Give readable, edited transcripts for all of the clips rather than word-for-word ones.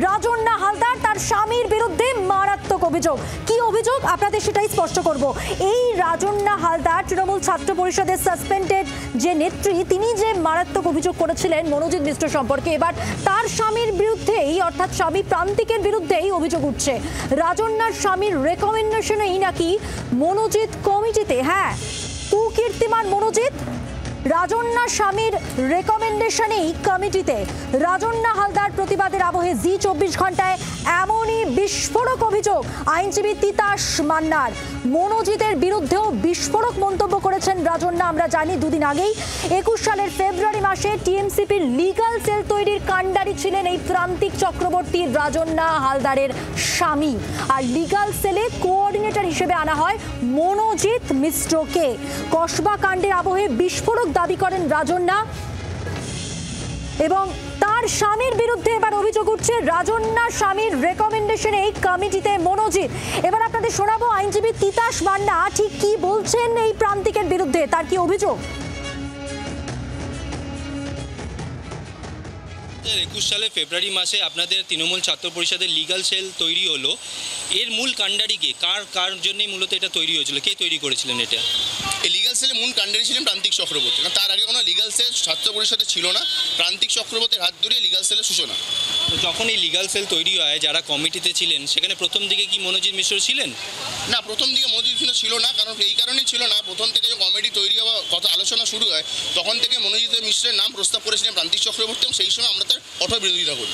রাজন্না হালদার তার স্বামীর বিরুদ্ধে মারাত্মক অভিযোগ। কি অভিযোগ আপনাদের সেটাই স্পষ্ট করব। এই রাজন্না হালদার তৃণমূল ছাত্র পরিষদের সাসপেন্ডেড যে নেত্রী, তিনি যে মারাত্মক অভিযোগ করেছিলেন মনোজিৎ মিশ্র সম্পর্কে, এবার তার স্বামীর বিরুদ্ধেই অর্থাৎ স্বামী প্রান্তিকের বিরুদ্ধেই অভিযোগ উঠছে। রাজন্নার স্বামীর রেকমেন্ডেশনেই নাকি মনোজিৎ কমিটিতে, হ্যাঁ কুকীর্তিমান মনোজিৎ, রাজন্না স্বামীর রেকমেন্ডেশনেই কমিটিতে। রাজন্না হালদার প্রতিবাদের আবহে জি 24 ঘন্টায় এমনই বিস্ফোরক অভিযোগ আইনজীবী তিতাস মান্নার। মনোজিতের বিরুদ্ধেও বিস্ফোরক মন্তব্য করেছেন রাজন্না। আমরা জানি দুদিন আগেই 21 সালের ফেব্রুয়ারি মাসে টিএমসিপির লিগাল সেল তৈরির কাণ্ডারি ছিলেন এই প্রান্তিক চক্রবর্তী রাজন্না হালদারের স্বামী, আর লিগাল সেলে কোঅর্ডিনেটর হিসেবে আনা হয় মনোজিৎ মিশ্রকে। কসবা কাণ্ডের আবহে বিস্ফোরক দাবি করেন রাজন্না এবং তার স্বামীর বিরুদ্ধে এবার অভিযোগ উঠছে রাজন্নার স্বামীর রেকমেন্ডেশনে এই কমিটিতে মনোজিৎ। এবার আপনাদের শোনাবো আইনজীবী তিতাস মান্না ঠিক কি বলছেন এই প্রান্তিকের বিরুদ্ধে, তার কি অভিযোগ। 2021 সালে ফেব্রুয়ারি মাসে আপনাদের তৃণমূল ছাত্র পরিষদের লিগাল সেল তৈরি হলো। এর মূল কাণ্ডারি কে, কার জন্যই মূলত এটা তৈরি হয়েছিল, কে তৈরি করেছিলেন এটা? এই লিগাল সেলের মূল কাণ্ডারি ছিলেন প্রান্তিক চক্রবর্তী। না, তার আগে কোনো লিগাল সেল ছাত্র পরিষদে ছিল না। প্রান্তিক চক্রবর্তীর হাত ধরে লিগাল সেলের সূচনা। তো যখন এই লিগাল সেল তৈরি হয়, যারা কমিটিতে ছিলেন সেখানে প্রথম দিকে কি মনোজিৎ মিশ্র ছিলেন? না, প্রথম দিকে মনোজিৎ মিশ্র ছিল না। কারণ এই কারণেই ছিল না, প্রথম থেকে যখন কমিটি তৈরি হওয়া কথা আলোচনা শুরু হয় তখন থেকে মনোজিৎ মিশ্রের নাম প্রস্তাব করেছিলেন প্রান্তিক চক্রবর্তী, এবং সেই সময় আমরা তার কঠোর বিরোধিতা করি।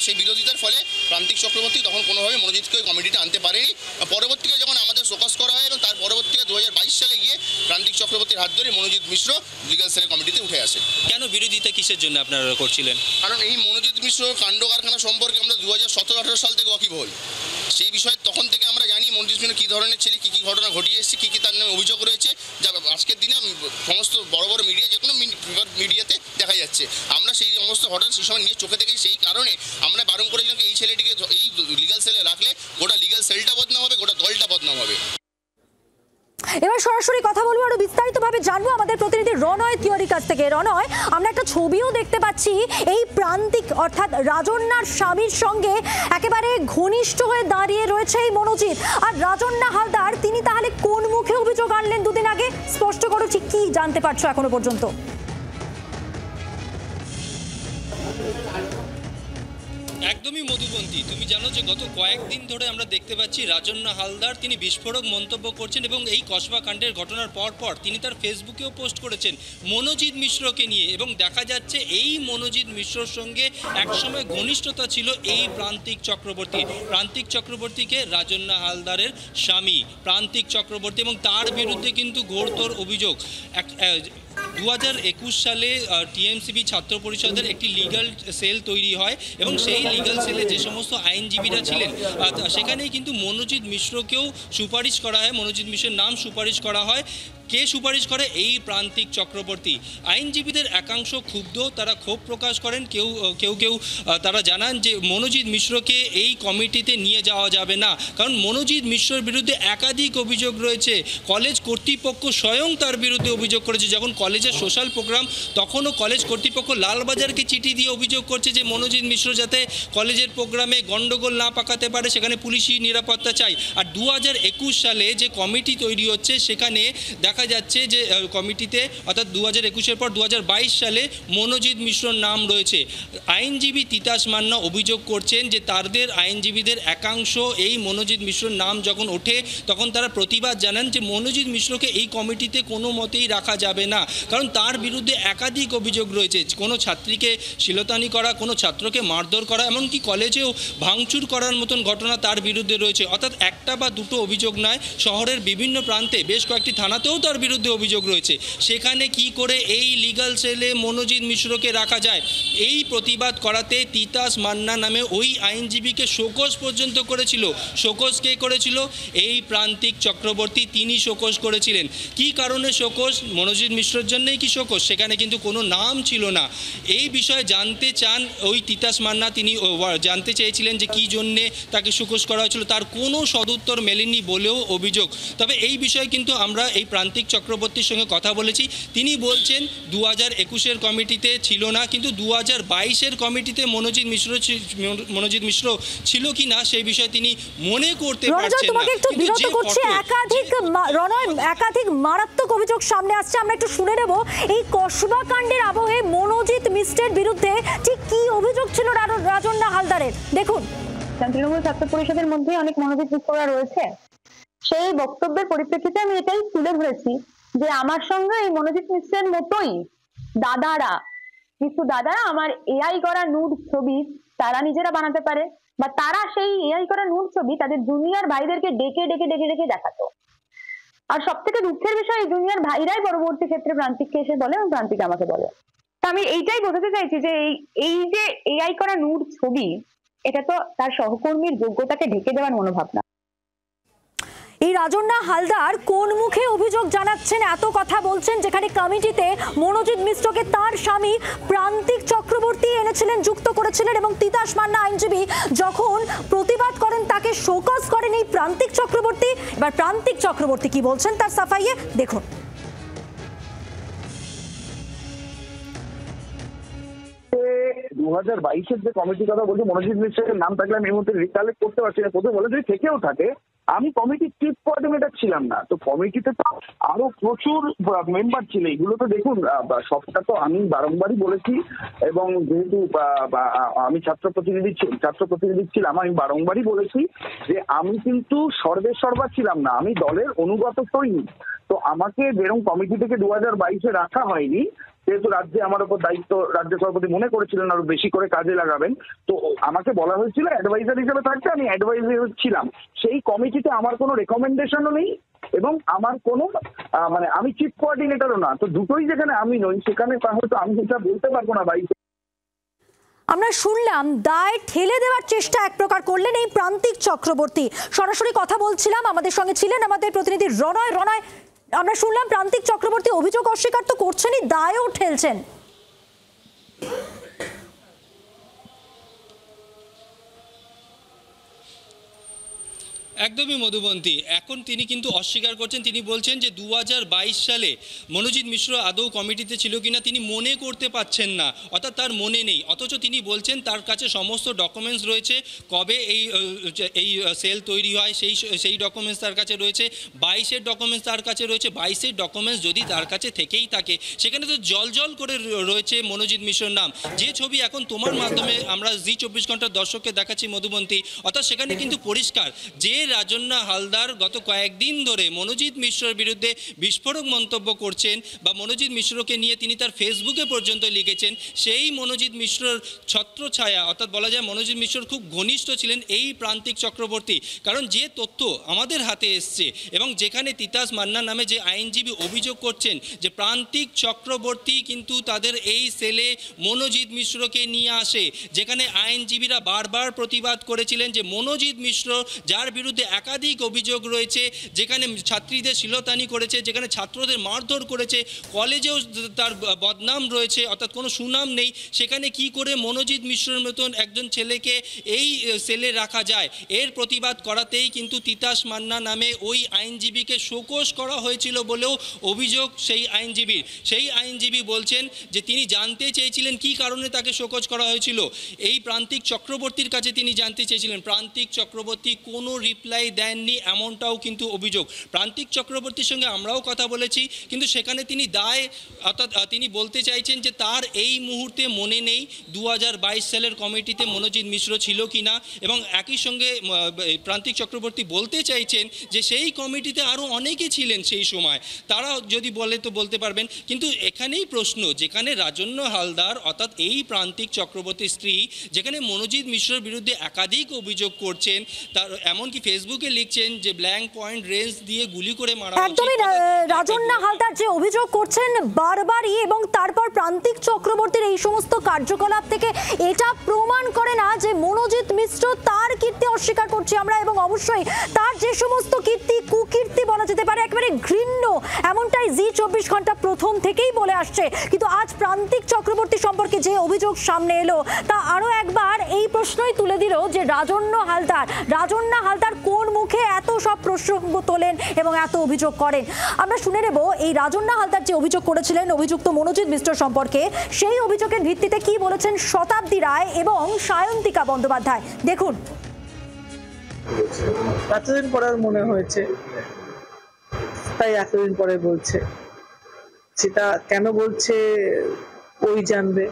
সেই বিরোধিতার ফলে প্রান্তিক চক্রবর্তী তখন কোনোভাবে মনোজিৎকে ওই কমিটিতে আনতে পারেনি। পরবর্তীকালে যখন আমাদের শোকজ করা হয় এবং তার পরবর্তীতে 2022 সালে গিয়ে প্রান্তিক চক্রবর্তীর হাত ধরে মনোজিৎ মিশ্র লিগাল সেলের কমিটিতে উঠে আসে। কেন বিরোধিতা কিসের জন্য আপনারা করছিলেন? কারণ এই মনোজিৎ মিশ্র কাণ্ড কারখানা সম্পর্কে আমরা 2017-18 সাল থেকে ওয়াকিবহল। সেই বিষয়ে তখন থেকে আমরা জানি মনোজিৎ মিশ্র কী ধরনের ছেলে, কী কী ঘটনা ঘটিয়ে এসেছে, কী কী তার নামে অভিযোগ রয়েছে, যা আজকের দিনে সমস্ত বড় বড় মিডিয়া, যে কোনো মিডিয়াতে দেখা যাচ্ছে। আমরা সেই সমস্ত ঘটনা সেই সময় নিজের চোখে দেখেই, সেই কারণে আমরা বারণ করেছিলাম এই ছেলেটিকে এই লিগাল সেলে রাখলে গোটা লিগাল সেলটা বদনাম হবে, গোটা দলটা বদনাম হবে। এবার সরাসরি কথা বলবো, আরো বিস্তারিতভাবে জানবো আমাদের প্রতিনিধি রনয় তিওয়ারির কাছ থেকে। রনয়, আমরা একটা ছবিও দেখতে পাচ্ছি এই প্রান্তিক অর্থাৎ রাজন্নার স্বামীর সঙ্গে একেবারে ঘনিষ্ঠ হয়ে দাঁড়িয়ে রয়েছে এই মনোজিৎ। আর রাজন্না হালদার তিনি তাহলে কোন মুখে অভিযোগ আনলেন দুদিন আগে, স্পষ্ট করো, ঠিক কি জানতে পারছো এখনো পর্যন্ত? একদমই মধুবন্তী, তুমি জানো যে গত কয়েকদিন ধরে আমরা দেখতে পাচ্ছি রাজন্না হালদার তিনি বিস্ফোরক মন্তব্য করছেন এবং এই কসবা কাণ্ডের ঘটনার পর তিনি তার ফেসবুকেও পোস্ট করেছেন মনোজিৎ মিশ্রকে নিয়ে, এবং দেখা যাচ্ছে এই মনোজিৎ মিশ্রর সঙ্গে একসময় ঘনিষ্ঠতা ছিল এই প্রান্তিক চক্রবর্তীকে রাজন্না হালদারের স্বামী প্রান্তিক চক্রবর্তী, এবং তার বিরুদ্ধে কিন্তু ঘোরতর অভিযোগ। 2021 সালে টিএমসিপি ছাত্র পরিষদের একটি লিগাল সেল তৈরি হয় এবং সেই লিগাল সেলে যে সমস্ত আইনজীবীরা ছিলেন সেখানেই কিন্তু মনোজিৎ মিশ্রকেও সুপারিশ করা হয়, মনোজিৎ মিশ্রের নাম সুপারিশ করা হয়। কে সুপারিশ করে? এই প্রান্তিক চক্রবর্তী। আইনজীবীদের একাংশ ক্ষুব্ধ, তারা ক্ষোভ প্রকাশ করেন। কেউ তারা জানান যে মনোজিৎ মিশ্রকে এই কমিটিতে নিয়ে যাওয়া যাবে না, কারণ মনোজিৎ মিশ্রের বিরুদ্ধে একাধিক অভিযোগ রয়েছে। কলেজ কর্তৃপক্ষ স্বয়ং তার বিরুদ্ধে অভিযোগ করেছে। যখন কলেজের সোশ্যাল প্রোগ্রাম, তখনও কলেজ কর্তৃপক্ষ লালবাজারকে চিঠি দিয়ে অভিযোগ করছে যে মনোজিৎ মিশ্র যাতে কলেজের প্রোগ্রামে গণ্ডগোল না পাকাতে পারে, সেখানে পুলিশি নিরাপত্তা চাই। আর 2021 সালে যে কমিটি তৈরি হচ্ছে সেখানে দেখা যাচ্ছে যে কমিটিতে অর্থাৎ 2021-এর পর 2022 সালে মনোজিৎ মিশ্রর নাম রয়েছে। আইনজীবী তিতাস মান্না অভিযোগ করছেন যে তাদের আইনজীবীদের একাংশ এই মনোজিৎ মিশ্রর নাম যখন ওঠে তখন তারা প্রতিবাদ জানান যে মনোজিৎ মিশ্রকে এই কমিটিতে কোনো মতেই রাখা যাবে না, কারণ তার বিরুদ্ধে একাধিক অভিযোগ রয়েছে। কোনো ছাত্রীকে শিলতানি করা, কোনো ছাত্রকে মারধর করা, এমনকি কলেজেও ভাঙচুর করার মতন ঘটনা তার বিরুদ্ধে রয়েছে। অর্থাৎ একটা বা দুটো অভিযোগ নয়, শহরের বিভিন্ন প্রান্তে বেশ কয়েকটি থানাতেও তার বিরুদ্ধে অভিযোগ রয়েছে। সেখানে কি করে এই লিগাল সেলে মনোজিৎ মিশ্রকে রাখা যায়? এই প্রতিবাদ করাতে তিতাস মান্না নামে ওই আইনজীবীকে শোকজ পর্যন্ত করেছিল। শোকজ কে করেছিল? এই প্রান্তিক চক্রবর্তী, তিনি শোকজ করেছিলেন। কি কারণে শোকজ? মনোজিৎ মিশ্রের জন্যই কি শোকজ? সেখানে কিন্তু কোনো নাম ছিল না। এই বিষয়ে জানতে চান ওই তিতাস মান্না, তিনি জানতে চেয়েছিলেন যে কী জন্যে তাকে শোকজ করা হয়েছিল, তার কোনো সদুত্তর মেলেনি বলেও অভিযোগ। তবে এই বিষয়ে কিন্তু আমরা এই প্রান্তিক প্রান্তিক চক্রবর্তীর সঙ্গে কথা বলেছি। তিনি বলছেন 2021-এর কমিটিতে ছিল না, কিন্তু 2022-এর কমিটিতে মনোজিৎ মিশ্র ছিল কি না সেই বিষয়ে তিনি মনে করতে পারছেন না। একাধিক মারাত্মক অভিযোগ সামনে আসছে, আমরা একটু শুনে নেব এই কসবা কাণ্ডের আবহে মনোজিৎ মিশ্রের বিরুদ্ধে ঠিক কি অভিযোগ ছিল রাজন্না হালদারের। দেখুন, তৃণমূল ছাত্র পরিষদের মধ্যে অনেক মনোজিৎ মিশ্ররা রয়েছে, সেই বক্তব্যের পরিপ্রেক্ষিতে আমি এটাই তুলে ধরেছি যে আমার সঙ্গে এই মনোজিৎ মিশ্রের মতোই কিছু দাদারা আমার এআই করা নুড ছবি তারা নিজেরা বানাতে পারে, বা তারা সেই এআই করা নুড ছবি তাদের জুনিয়র ভাইদেরকে ডেকে ডেকে ডেকে ডেকে দেখাতো। আর সব থেকে দুঃখের বিষয়, এই জুনিয়র ভাইরাই পরবর্তী ক্ষেত্রে প্রান্তিককে এসে বলে এবং প্রান্তিক আমাকে বলে। তা আমি এইটাই বোঝাতে চাইছি যে এই যে এআই করা নুড ছবি, এটা তো তার সহকর্মীর যোগ্যতাকে ঢেকে দেওয়ার মনোভাব না। এই রাজন্না হালদার কোন মুখে অভিযোগ জানাচ্ছেন, এত কথা বলছেন, যেখানে কমিটিতে মনোজিৎ মিশ্রকে তার স্বামী প্রান্তিক চক্রবর্তী এনেছিলেন, যুক্ত করেছিলেন, এবং তিতাস মান্না আইনজীবী যখন প্রতিবাদ করেন তাকে শোকজ করেন এই প্রান্তিক চক্রবর্তী। এবার প্রান্তিক চক্রবর্তী কি বলছেন তার সাফাইয়ে দেখুন। 2022-এর যে কমিটির কথা বলছি, মনোজিৎ মিশ্রের নাম থাকলে আমি এই মুহূর্তে রিকালেক্ট করতে পারছি না। প্রথমে বলে যদি থেকেও থাকে, আমি কমিটির চিফ কোঅর্ডিনেটর ছিলাম না, তো কমিটিতে তো আরো প্রচুর মেম্বার ছিল। এগুলো তো দেখুন, সবটা তো আমি বারংবারই বলেছি, এবং যেহেতু আমি ছাত্র প্রতিনিধি ছিলাম, আমি বারংবারই বলেছি যে আমি কিন্তু সর্বেসর্বা ছিলাম না, আমি দলের অনুগত সৈনিক। তো আমাকে বেরং কমিটি থেকে 2022-এ রাখা হয়নি, যেহেতু রাজ্যে আমার উপর দায়িত্ব রাজ্য সভাপতি মনে করেছিলেন আরো বেশি করে কাজে লাগাবেন, তো আমাকে বলা হয়েছিল অ্যাডভাইজার হিসেবে থাকতে, আমি অ্যাডভাইজার ছিলাম। সেই কমিটিতে আমার কোনো রেকমেন্ডেশনও নেই এবং আমার কোনো আমি চিফ কোঅর্ডিনেটরও না। তো দুটোই যেখানে আমি নই, সেখানে হয়তো আমি সেটা বলতে পারবো না। আমরা শুনলাম দায় ঠেলে দেওয়ার চেষ্টা এক প্রকার করলেন এই প্রান্তিক চক্রবর্তী। সরাসরি কথা বলছিলাম, আমাদের সঙ্গে ছিলেন আমাদের প্রতিনিধি রনয়। আমরা শুনলাম প্রান্তিক চক্রবর্তী অভিযোগ অস্বীকার তো করছেনই, দায়ও ঠেলছেন। একদমই মধুবন্তী, এখন তিনি কিন্তু অস্বীকার করছেন। তিনি বলছেন যে 2022 সালে মনোজিৎ মিশ্র আদৌ কমিটিতে ছিল কিনা তিনি মনে করতে পারছেন না, অর্থাৎ তার মনে নেই। অথচ তিনি বলছেন তার কাছে সমস্ত ডকুমেন্টস রয়েছে, কবে এই সেল তৈরি হয় সেই ডকুমেন্টস তার কাছে রয়েছে, 22-এর ডকুমেন্টস তার কাছে রয়েছে। 22-এর ডকুমেন্টস যদি তার কাছে থেকেই থাকে, সেখানে তো জল করে রয়েছে মনোজিৎ মিশ্রর নাম। যে ছবি এখন তোমার মাধ্যমে আমরা জি 24 ঘন্টার দর্শককে দেখাচ্ছি মধুবন্তী, অর্থাৎ সেখানে কিন্তু পরিষ্কার যে রাজন্না হালদার গত কয়েকদিন ধরে মনোজিৎ মিশ্রের বিরুদ্ধে বিস্ফোরক মন্তব্য করছেন, বা মনোজিৎ মিশ্রকে নিয়ে তিনি তার ফেসবুকে পর্যন্ত লিখেছেন, সেই মনোজিৎ মিশ্রর ছত্রছায়া, অর্থাৎ বলা যায় মনোজিৎ মিশ্রর খুব ঘনিষ্ঠ ছিলেন এই প্রান্তিক চক্রবর্তী। কারণ যে তথ্য আমাদের হাতে এসছে, এবং যেখানে তিতাস মান্না নামে যে আইনজীবী অভিযোগ করছেন যে প্রান্তিক চক্রবর্তী কিন্তু তাদের এই সেলে মনোজিৎ মিশ্রকে নিয়ে আসে, যেখানে আইনজীবীরা বারবার প্রতিবাদ করেছিলেন যে মনোজিৎ মিশ্র, যার বিরুদ্ধে একাধিক অভিযোগ রয়েছে, যেখানে ছাত্রীদের শিলতানি করেছে, যেখানে ছাত্রদের মারধর করেছে, কলেজেও তার বদনাম রয়েছে, অর্থাৎ কোনো সুনাম নেই, সেখানে কি করে মনোজিৎ মিশ্রের মতন একজন ছেলেকে এই সেলে রাখা যায়। এর প্রতিবাদ করাতেই কিন্তু তিতাস মান্না নামে ওই আইনজীবীকে শোকজ করা হয়েছিল বলেও অভিযোগ সেই আইনজীবীর। সেই আইনজীবী বলছেন যে তিনি জানতে চেয়েছিলেন কি কারণে তাকে শোকজ করা হয়েছিল, এই প্রান্তিক চক্রবর্তীর কাছে তিনি জানতে চেয়েছিলেন। প্রান্তিক চক্রবর্তী কোনো রিপ্লাই দেননি, এমনটাও কিন্তু অভিযোগ। প্রান্তিক চক্রবর্তীর সঙ্গে আমরাও কথা বলেছি, কিন্তু সেখানে তিনি অর্থাৎ তিনি বলতে চাইছেন যে তার এই মুহূর্তে মনে নেই 2022 সালের কমিটিতে মনোজিৎ মিশ্র ছিল কিনা, এবং একই সঙ্গে প্রান্তিক চক্রবর্তী বলতে চাইছেন যে সেই কমিটিতে আরও অনেকে ছিলেন সেই সময়, তারা যদি বলে তো বলতে পারবেন। কিন্তু এখানেই প্রশ্ন, যেখানে রাজন্না হালদার অর্থাৎ এই প্রান্তিক চক্রবর্তীর স্ত্রী, যেখানে মনোজিৎ মিশ্রের বিরুদ্ধে একাধিক অভিযোগ করছেন, তার এমনকি ফেসবুকে লিখছেন যে ব্ল্যাঙ্ক পয়েন্ট রেঞ্জ দিয়ে গুলি করে মারা। একদমই রাজন্না হালদার যে অভিযোগ করছেন বারবারই, এবং তারপর প্রান্তিক চক্রবর্তীর এই সমস্ত কার্যকলাপ থেকে এটা প্রমাণ করে না যে মনোজিৎ মিশ্র তার কীর্তি অস্বীকার করছি আমরা, এবং অবশ্যই তার যে সমস্ত কীর্তি কুকীর্তি বলা যেতে পারে একেবারে ঘৃণ্য, এমনটাই জি24 ঘন্টা প্রথম থেকেই বলে আসছে। কিন্তু আজ প্রান্তিক চক্রবর্তী সম্পর্কে যে অভিযোগ সামনে এলো তা আরো একবার এই প্রশ্নই তুলে দিল যে রাজন্না হালদার কোন মুখে এত সব প্রসঙ্গ তোলেন এবং এত অভিযোগ করেন। আমরা শুনে নেব এই রাজন্না হালদার যে অভিযোগ করেছিলেন অভিযুক্ত মনোজিৎ মিশ্র সম্পর্কে, সেই অভিযোগের ভিত্তিতে কি বলেছেন শতাব্দী রায় এবং সায়ন্তিকা বন্দ্যোপাধ্যায়। দেখুন। এতদিন পরে মনে হয়েছে, তাই এতদিন পরে বলছে। সেটা কেন বলছে ওই জানবে,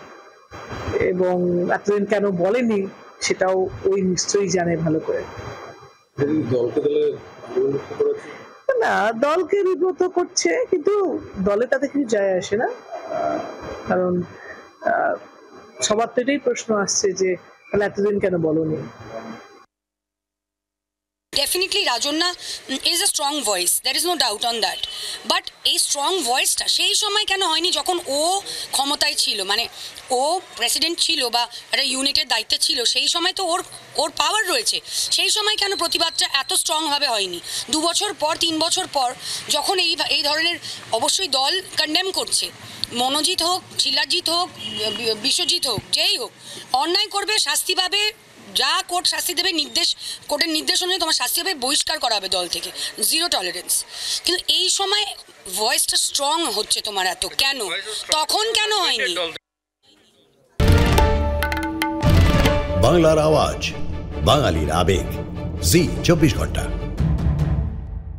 এবং এতদিন কেন বলেনি সেটাও ওই নিশ্চয়ই জানে ভালো করে। না, দলকে বিব্রত করছে, কিন্তু দলে তাতে কিছু যায় আসে না। কারণ সবার তো এটাই প্রশ্ন আসছে যে তাহলে এতদিন কেন বলনি। Definitely Rajanna is a strong voice, there is no doubt on that, but এই স্ট্রং ভয়েসটা সেই সময় কেন হয়নি যখন ও ক্ষমতায় ছিল, মানে ও প্রেসিডেন্ট ছিল বা একটা ইউনিটের দায়িত্বে ছিল, সেই সময় তো ওর পাওয়ার রয়েছে, সেই সময় কেন প্রতিবাদটা এত স্ট্রংভাবে হয়নি? 2 বছর পর 3 বছর পর যখন এই ধরনের, অবশ্যই দল কন্ডেম করছে, মনোজিৎ হোক, শিলাজিৎ হোক, বিশ্বজিৎ হোক, যেই হোক অন্যায় করবে শাস্তি পাবে, যা কোর্ট শাস্তি দেবে, কোর্টের নির্দেশ অনুযায়ী তোমার শাস্তি হবে, বহিষ্কার করা হবে দল থেকে, 0 টলারেন্স। কিন্তু এই সময় ভয়েসটা স্ট্রং হচ্ছে তোমার এত কেন, তখন কেন হয়নি? বাংলার আওয়াজ, বাঙালির আবেগ, জি24 ঘন্টা।